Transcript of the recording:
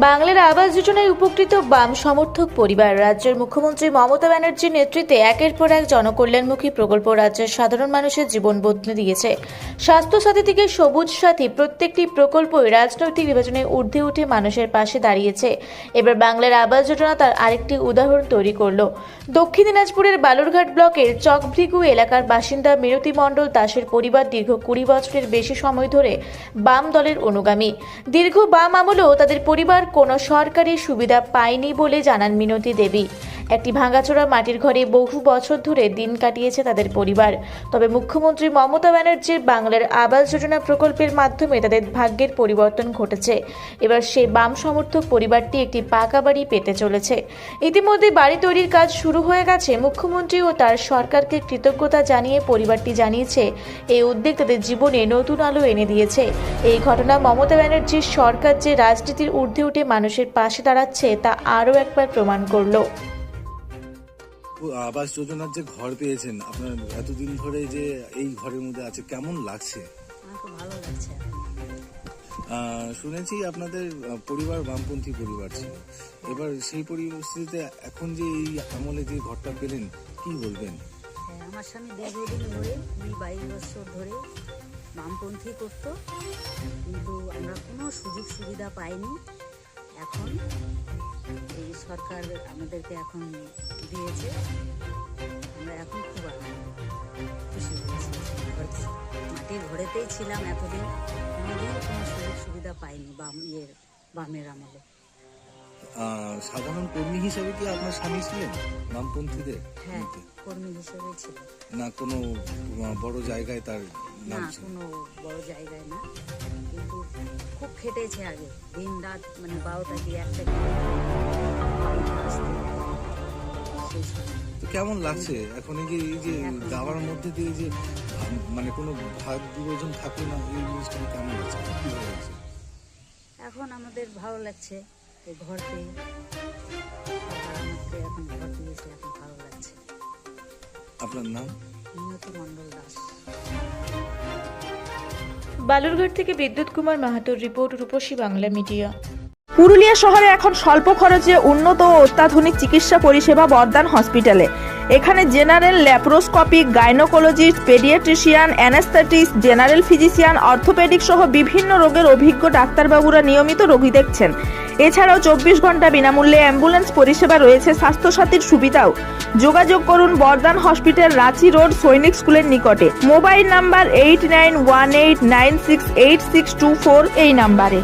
বাংলার আবাস যোজনায় উপকৃত বাম সমর্থক পরিবার। রাজ্যের মুখ্যমন্ত্রী মমতা ব্যানার্জির নেতৃত্বে একের পর এক জনকল্যাণমুখী প্রকল্প রাজ্যের সাধারণ মানুষের জীবন বদলে দিয়েছে। স্বাস্থ্য সাথী থেকে সবুজ সাথী প্রত্যেকটি প্রকল্পই রাজনৈতিক বিভাজনে ঊর্ধ্বে উঠে মানুষের পাশে দাঁড়িয়েছে। এবার বাংলার আবাস যোজনা তার আরেকটি উদাহরণ তৈরি করলো। দক্ষিণ দিনাজপুরের বালুরঘাট ব্লকের চকভৃগু এলাকার বাসিন্দা মিনতি মণ্ডল দাসের পরিবার দীর্ঘ 20 বছরের বেশি সময় ধরে বাম দলের অনুগামী। দীর্ঘ বাম আমলেও তাদের পরিবার কোনো সরকারি সুবিধা পায়নি বলে জানান মিনতি দেবী। একটি ভাঙাচোরা মাটির ঘরে বহু বছর ধরে দিন কাটিয়েছে তাদের পরিবার। তবে মুখ্যমন্ত্রী মমতা ব্যানার্জির বাংলার আবাস যোজনা প্রকল্পের মাধ্যমে তাদের ভাগ্যের পরিবর্তন ঘটেছে। এবার সেই বাম সমর্থক পরিবারটি একটি পাকা বাড়ি পেতে চলেছে। ইতিমধ্যে বাড়ি তৈরির কাজ শুরু হয়ে গেছে। মুখ্যমন্ত্রী ও তার সরকারকে কৃতজ্ঞতা জানিয়ে পরিবারটি জানিয়েছে এই উদ্যোগ তাদের জীবনে নতুন আলো এনে দিয়েছে। এই ঘটনা মমতা ব্যানার্জির সরকার যে রাজনীতির ঊর্ধ্বে উঠে মানুষের পাশে দাঁড়াচ্ছে তা আরও একবার প্রমাণ করলো। আবাস যোজনার যে ঘর পেয়েছেন আপনার এতদিন ধরে যে এই ঘরের মধ্যে আছে, কেমন লাগছে? আমাকে ভালো লাগছে। শুনেছি আপনাদের পরিবার বামপন্থী পরিবার ছিল, এবার সেই পরিস্থিতিতে এখন যে এই আমলে যে ঘরটা পেলেন কি বলবেন? আমার স্বামী দীর্ঘদিন ধরে 22 বছর ধরে বামপন্থী করতো, কিন্তু আমরা কোনো সুযোগ সুবিধা পাইনি। এখন এই সরকার আমাদেরকে এখন দিয়েছে, আমরা এখন খুব খুশি হয়েছি। মাটির ঘরেতেই ছিলাম এতদিন, কোনোদিন কোনো সুযোগ সুবিধা পাইনি বামের আমলে। সাধারণ কর্মী হিসেবে কি আপনার স্বামী ছিলেন বামপন্থীদের? হ্যাঁ, কর্মী হিসেবে ছিল। না কোনো বড় জায়গায় তার না, কোনো বড় জায়গায় না, কিন্তু খুব খেটেছে আগে, দিন রাত মানে 12টা কি 1টা কি। তো কেমন লাগছে এখন এই যে যাওয়ার মধ্যে দিয়ে যে মানে কোনো ভাগ বিভাজন থাকলো না, এই জিনিসটা কেমন লাগছে? কি ভালো লাগছে? এখন আমাদের ভালো লাগছে এই ঘর পেয়ে, আমাকে এখন ঘর দিয়েছে, এখন ভালো লাগছে। আপনার নাম? মিনতি মণ্ডল দাস। বালুরঘাট থেকে বিদ্যুৎ কুমার মাহাতোর রিপোর্ট, রূপসী বাংলা মিডিয়া। পুরুলিয়া শহরে এখন স্বল্প খরচে উন্নত ও অত্যাধুনিক চিকিৎসা পরিষেবা বর্দান হসপিটালে। এখানে general, laparoscopic, gynaecologist, paediatrician, anaesthetist, general physician, orthopaedic সহ বিভিন্ন রোগের অভিজ্ঞ ডাক্তারবাবুরা নিয়মিত রোগী দেখছেন। এছাড়াও 24 ঘন্টা বিনামূল্যে অ্যাম্বুলেন্স পরিষেবা রয়েছে, স্বাস্থ্যসাথীর সুবিধাও। যোগাযোগ করুন বর্দান হসপিটাল, রাঁচি রোড, সৈনিক স্কুলের নিকটে। মোবাইল নাম্বার 8918968624 এই নাম্বারে।